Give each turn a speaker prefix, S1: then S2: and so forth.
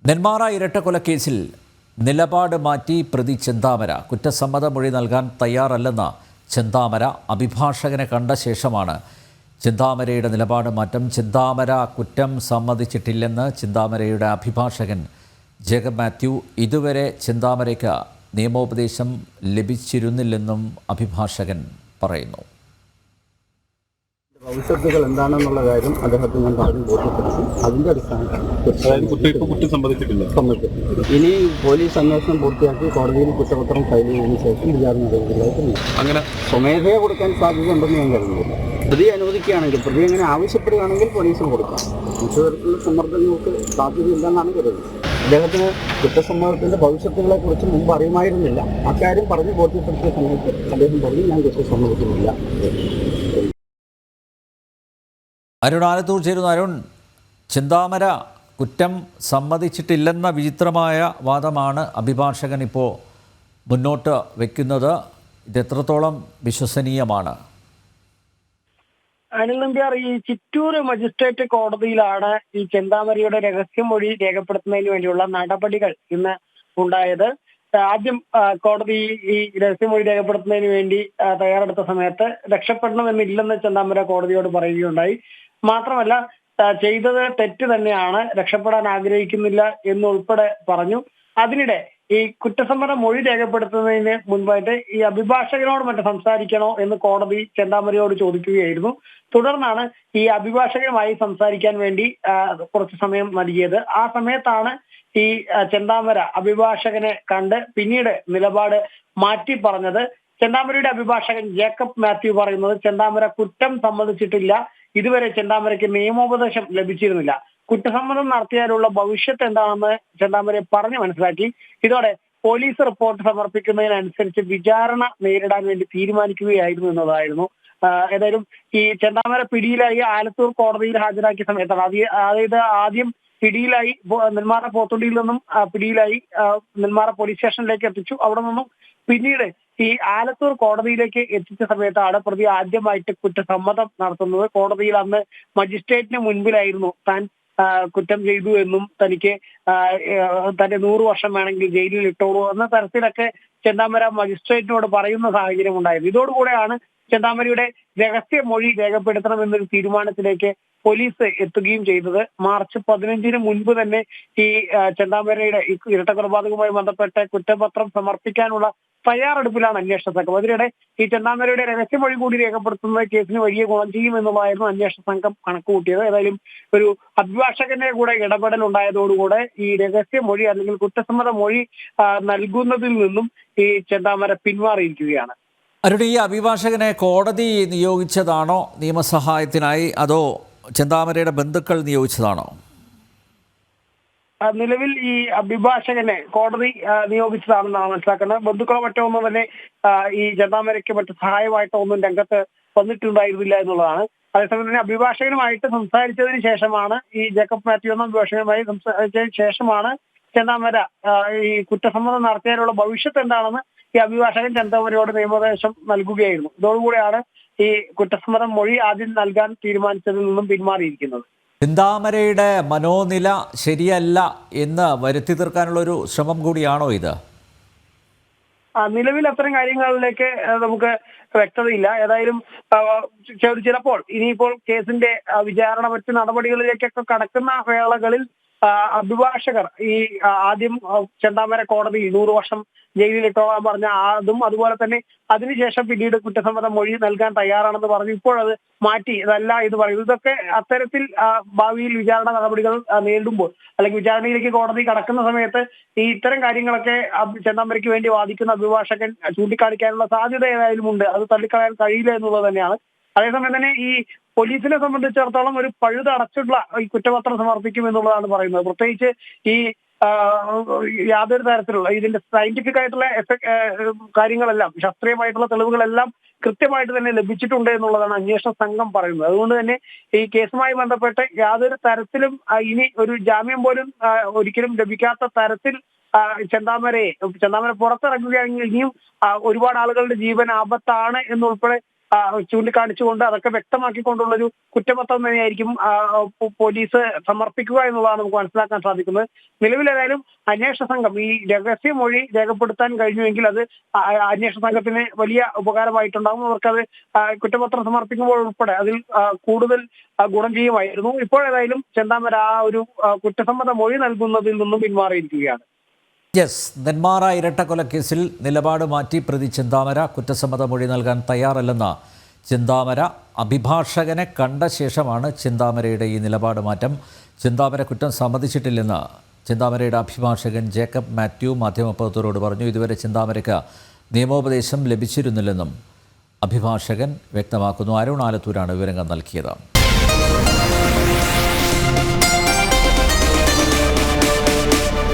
S1: നെന്മാറ ഇരട്ടക്കൊലക്കേസിൽ നിലപാട് മാറ്റി പ്രതി ചെന്താമര കുറ്റസമ്മത മൊഴി നൽകാൻ തയ്യാറല്ലെന്ന ചെന്താമര അഭിഭാഷകനെ കണ്ട ശേഷമാണ് ചെന്താമരയുടെ നിലപാട് മാറ്റം. ചെന്താമര കുറ്റം സമ്മതിച്ചിട്ടില്ലെന്ന് ചെന്താമരയുടെ അഭിഭാഷകൻ ജേക്കബ് മാത്യു. ഇതുവരെ ചെന്താമരയ്ക്ക് നിയമോപദേശം ലഭിച്ചിരുന്നില്ലെന്നും അഭിഭാഷകൻ പറയുന്നു.
S2: ഭവിഷ്യത്തുകൾ എന്താണെന്നുള്ള കാര്യം അദ്ദേഹത്തിന് ഞാൻ പറഞ്ഞു ബോധ്യപ്പെടുത്തി. അതിന്റെ അടിസ്ഥാനത്തിൽ സമ്മതിച്ചിട്ടില്ല. ഇനി പോലീസ് അന്വേഷണം പൂർത്തിയാക്കി കോടതിയിൽ കുറ്റപത്രം ഫയൽ ചെയ്തതിനു ശേഷം വിചാരണ നടപടികളായിട്ട് അങ്ങനെ സ്വമേധയെ കൊടുക്കാൻ സാധ്യതയുണ്ടെന്ന് ഞാൻ കരുതുന്നില്ല. പ്രതി അനുവദിക്കുകയാണെങ്കിൽ, പ്രതി അങ്ങനെ ആവശ്യപ്പെടുകയാണെങ്കിൽ പോലീസിന് കൊടുക്കാം. മറ്റു തരത്തിലുള്ള സമ്മർദ്ദങ്ങൾക്ക് സാധ്യതയില്ലെന്നാണ് കരുതുന്നത്. അദ്ദേഹത്തിന് കുറ്റസമ്മതത്തിന്റെ ഭവിഷ്യത്തുകളെ കുറിച്ച് മുമ്പ് അറിയുമായിരുന്നില്ല. അക്കാര്യം പറഞ്ഞ് ബോധ്യപ്പെടുത്തിയ സമയത്ത് അദ്ദേഹം പറഞ്ഞു ഞാൻ കുറ്റസമ്മതിക്കുന്നില്ല.
S1: അരുൺ ആലത്തൂർ ചേരുന്നു. അരുൺ, ചെന്താമര കുറ്റം സമ്മതിച്ചിട്ടില്ലെന്ന വിചിത്രമായ വാദമാണ് അഭിഭാഷകൻ ഇപ്പോൾ മുന്നോട്ട് വയ്ക്കുന്നത്. ഇത് എത്രത്തോളം വിശ്വസനീയമാണ്?
S3: അനിൽ നമ്പ്യാർ, ഈ ചിറ്റൂർ മജിസ്ട്രേറ്റ് കോടതിയിലാണ് ഈ ചെന്താമരയുടെ രഹസ്യമൊഴി രേഖപ്പെടുത്തുന്നതിന് വേണ്ടിയുള്ള നടപടികൾ ഇന്ന് ഉണ്ടായത്. ആദ്യം കോടതി ഈ രഹസ്യമൊഴി രേഖപ്പെടുത്തുന്നതിന് വേണ്ടി തയ്യാറെടുത്ത സമയത്ത് രക്ഷപ്പെടണമെന്നില്ലെന്ന് ചെന്താമര കോടതിയോട് പറയുകയുണ്ടായി. മാത്രമല്ല, ചെയ്തത് തെറ്റ് തന്നെയാണ്, രക്ഷപ്പെടാൻ ആഗ്രഹിക്കുന്നില്ല എന്നുൾപ്പെടെ പറഞ്ഞു. അതിനിടെ ഈ കുറ്റസമ്മത മൊഴി രേഖപ്പെടുത്തുന്നതിന് മുൻപായിട്ട് ഈ അഭിഭാഷകനോട് മറ്റും സംസാരിക്കണോ എന്ന് കോടതി ചെന്താമരയോട് ചോദിക്കുകയായിരുന്നു. തുടർന്നാണ് ഈ അഭിഭാഷകനുമായി സംസാരിക്കാൻ വേണ്ടി കുറച്ച് സമയം നൽകിയത്. ആ സമയത്താണ് ഈ ചെന്താമര അഭിഭാഷകനെ കണ്ട് പിന്നീട് നിലപാട് മാറ്റി പറഞ്ഞത്. ചെന്താമരയുടെ അഭിഭാഷകൻ ജേക്കബ് മാത്യു പറയുന്നത് ചെന്താമര കുറ്റം സമ്മതിച്ചിട്ടില്ല, ഇതുവരെ ചെന്താമരയ്ക്ക് നിയമോപദേശം ലഭിച്ചിരുന്നില്ല, കുറ്റസമ്മതം നടത്തിയാലുള്ള ഭവിഷ്യത്ത് എന്താണെന്ന് ചെന്താമരയെ പറഞ്ഞു മനസ്സിലാക്കി. ഇതോടെ പോലീസ് റിപ്പോർട്ട് സമർപ്പിക്കുന്നതിനനുസരിച്ച് വിചാരണ നേരിടാൻ വേണ്ടി തീരുമാനിക്കുകയായിരുന്നു എന്നതായിരുന്നു. ഏതായാലും ഈ ചെന്താമര പിടിയിലായി ആലത്തൂർ കോടതിയിൽ ഹാജരാക്കിയ സമയത്താണ്, അതായത് ആദ്യം പിടിയിലായി നെന്മാറ പോത്തുണ്ടിയിൽ നിന്നും പിടിയിലായി നെന്മാറ പോലീസ് സ്റ്റേഷനിലേക്ക് എത്തിച്ചു. അവിടെ നിന്നും പിന്നീട് ഈ ആലത്തൂർ കോടതിയിലേക്ക് എത്തിച്ച സമയത്താണ് പ്രതി ആദ്യമായിട്ട് കുറ്റസമ്മതം നടത്തുന്നത്. കോടതിയിൽ അന്ന് മജിസ്ട്രേറ്റിന് മുൻപിലായിരുന്നു താൻ കുറ്റം ചെയ്തു എന്നും തനിക്ക് തന്റെ 100 വർഷം വേണമെങ്കിൽ ജയിലിൽ ഇട്ടോളൂ എന്ന തരത്തിലൊക്കെ ചെന്താമര മജിസ്ട്രേറ്റിനോട് പറയുന്ന സാഹചര്യം ഉണ്ടായിരുന്നു. ഇതോടുകൂടെയാണ് ചെന്താമരയുടെ രഹസ്യമൊഴി രേഖപ്പെടുത്തണമെന്നൊരു തീരുമാനത്തിലേക്ക് പോലീസ് എത്തുകയും ചെയ്തത്. മാർച്ച് 15-ന് മുൻപ് തന്നെ ഈ ചെന്താമരയുടെ ഈ ഇരട്ടക്കൊലപാതകവുമായി ബന്ധപ്പെട്ട കുറ്റപത്രം സമർപ്പിക്കാനുള്ള തയ്യാറെടുപ്പിലാണ് അന്വേഷണ സംഘം. അതിനിടെ ഈ ചെന്താമരയുടെ രഹസ്യമൊഴി കൂടി രേഖപ്പെടുത്തുന്നത് കേസിന് വലിയ ഗുണം ചെയ്യുമെന്നുള്ളതായിരുന്നു അന്വേഷണ സംഘം കണക്കുകൂട്ടിയത്. ഏതായാലും ഒരു അഭിഭാഷകന്റെ കൂടെ ഇടപെടൽ ഉണ്ടായതോടുകൂടെ ഈ രഹസ്യമൊഴി അല്ലെങ്കിൽ കുറ്റസമ്മത മൊഴി നൽകുന്നതിൽ നിന്നും ഈ ചെന്താമര പിന്മാറിയിരിക്കുകയാണ്.
S1: അരുൺ, ഈ അഭിഭാഷകനെ കോടതി നിയോഗിച്ചതാണോ നിയമസഹായത്തിനായി, അതോ ചെന്താമരയുടെ ബന്ധുക്കൾ നിയോഗിച്ചതാണോ?
S3: നിലവിൽ ഈ അഭിഭാഷകനെ കോടതി നിയോഗിച്ചതാണെന്നാണ് മനസ്സിലാക്കുന്നത്. ബന്ധുക്കളോ മറ്റോ ഒന്നും തന്നെ ഈ ചെന്താമരയ്ക്ക് മറ്റു സഹായമായിട്ടോ ഒന്നും രംഗത്ത് വന്നിട്ടുണ്ടായിരുന്നില്ല എന്നുള്ളതാണ്. അതേസമയം തന്നെ അഭിഭാഷകനുമായിട്ട് സംസാരിച്ചതിന് ശേഷമാണ് ഈ ജേക്കബ് മാത്യു എന്ന അഭിഭാഷകനുമായി സംസാരിച്ചതിന് ശേഷമാണ് ചെന്താമര ഈ കുറ്റസമ്മതം നടത്തിയതിനുള്ള ഭവിഷ്യത്ത് എന്താണെന്ന് ഈ അഭിഭാഷകൻ ചെന്താമരയോട് നിയമോപദേശം നൽകുകയായിരുന്നു. ഇതോടുകൂടെയാണ് ഈ കുറ്റസമ്മതം മൊഴി ആദ്യം നൽകാൻ തീരുമാനിച്ചതിൽ നിന്നും പിന്മാറിയിരിക്കുന്നത്.
S1: ചെന്താമരയുടെ മനോനില ശരിയല്ല എന്ന് വരുത്തി തീർക്കാനുള്ളൊരു ശ്രമം കൂടിയാണോ ഇത്?
S3: നിലവിൽ അത്തരം കാര്യങ്ങളിലേക്ക് നമുക്ക് വ്യക്തതയില്ല. ഏതായാലും ചിലപ്പോൾ ഇനിയിപ്പോൾ കേസിന്റെ വിചാരണ മറ്റ് നടപടികളിലേക്കൊക്കെ കടക്കുന്ന വേളകളിൽ അഭിഭാഷകർ ഈ ആദ്യം ചെന്താമര കോടതി 100 വർഷം ജയിലിലിട്ടോളാൻ പറഞ്ഞ അതും അതുപോലെ തന്നെ അതിനുശേഷം പിന്നീട് കുറ്റസമ്മത മൊഴി നൽകാൻ തയ്യാറാണെന്ന് പറഞ്ഞു ഇപ്പോഴത് മാറ്റി ഇതല്ല ഇത് പറയുന്നു. ഇതൊക്കെ അത്തരത്തിൽ ഭാവിയിൽ വിചാരണ നടപടികൾ നേരിടുമ്പോൾ അല്ലെങ്കിൽ വിചാരണയിലേക്ക് കോടതി കടക്കുന്ന സമയത്ത് ഈ ഇത്തരം കാര്യങ്ങളൊക്കെ ചെന്താമരയ്ക്ക് വേണ്ടി വാദിക്കുന്ന അഭിഭാഷകൻ ചൂണ്ടിക്കാണിക്കാനുള്ള സാധ്യത ഏതായാലും ഉണ്ട്. അത് തള്ളിക്കളയാൻ കഴിയില്ല എന്നുള്ളത് തന്നെയാണ്. അതേസമയം തന്നെ ഈ പോലീസിനെ സംബന്ധിച്ചിടത്തോളം ഒരു പഴുതടച്ചിട്ടുള്ള ഈ കുറ്റപത്രം സമർപ്പിക്കും എന്നുള്ളതാണ് പറയുന്നത്. പ്രത്യേകിച്ച് ഈ യാതൊരു തരത്തിലുള്ള ഇതിന്റെ സയന്റിഫിക് ആയിട്ടുള്ള കാര്യങ്ങളെല്ലാം, ശാസ്ത്രീയമായിട്ടുള്ള തെളിവുകളെല്ലാം കൃത്യമായിട്ട് തന്നെ ലഭിച്ചിട്ടുണ്ട് എന്നുള്ളതാണ് അന്വേഷണ സംഘം പറയുന്നത്. അതുകൊണ്ട് തന്നെ ഈ കേസുമായി ബന്ധപ്പെട്ട് യാതൊരു തരത്തിലും ഇനി ഒരു ജാമ്യം പോലും ഒരിക്കലും ലഭിക്കാത്ത തരത്തിൽ ചെന്താമര പുറത്തിറക്കുകയാണെങ്കിൽ ഇനിയും ഒരുപാട് ആളുകളുടെ ജീവൻ ആപത്താണ് എന്നുൾപ്പെടെ ചൂണ്ടിക്കാണിച്ചുകൊണ്ട് അതൊക്കെ വ്യക്തമാക്കിക്കൊണ്ടുള്ളൊരു കുറ്റപത്രം തന്നെയായിരിക്കും പോലീസ് സമർപ്പിക്കുക എന്നുള്ളതാണ് നമുക്ക് മനസ്സിലാക്കാൻ സാധിക്കുന്നത്. നിലവിലേതായാലും അന്വേഷണ സംഘം ഈ രഹസ്യമൊഴി രേഖപ്പെടുത്താൻ കഴിഞ്ഞുവെങ്കിൽ അത് അന്വേഷണ സംഘത്തിന് വലിയ ഉപകാരമായിട്ടുണ്ടാകും. അവർക്കത് കുറ്റപത്രം സമർപ്പിക്കുമ്പോൾ ഉൾപ്പെടെ അതിൽ കൂടുതൽ ഗുണം ചെയ്യുമായിരുന്നു. ഇപ്പോഴേതായാലും ചെന്താമര ആ ഒരു കുറ്റസമ്മത മൊഴി നൽകുന്നതിൽ നിന്നും പിന്മാറിയിരിക്കുകയാണ്.
S1: യെസ്, നെന്മാറ ഇരട്ടക്കൊലക്കേസിൽ നിലപാട് മാറ്റി പ്രതി ചെന്താമര കുറ്റസമ്മത മൊഴി നൽകാൻ തയ്യാറല്ലെന്ന ചെന്താമര അഭിഭാഷകനെ കണ്ട ശേഷമാണ് ചെന്താമരയുടെ ഈ നിലപാട് മാറ്റം. ചെന്താമര കുറ്റം സമ്മതിച്ചിട്ടില്ലെന്ന് ചെന്താമരയുടെ അഭിഭാഷകൻ ജേക്കബ് മാത്യു മാധ്യമപ്രവർത്തകരോട് പറഞ്ഞു. ഇതുവരെ ചെന്താമരയ്ക്ക് നിയമോപദേശം ലഭിച്ചിരുന്നില്ലെന്നും അഭിഭാഷകൻ വ്യക്തമാക്കുന്നു. അരുൺ ആലത്തൂരാണ് വിവരങ്ങൾ നൽകിയത്.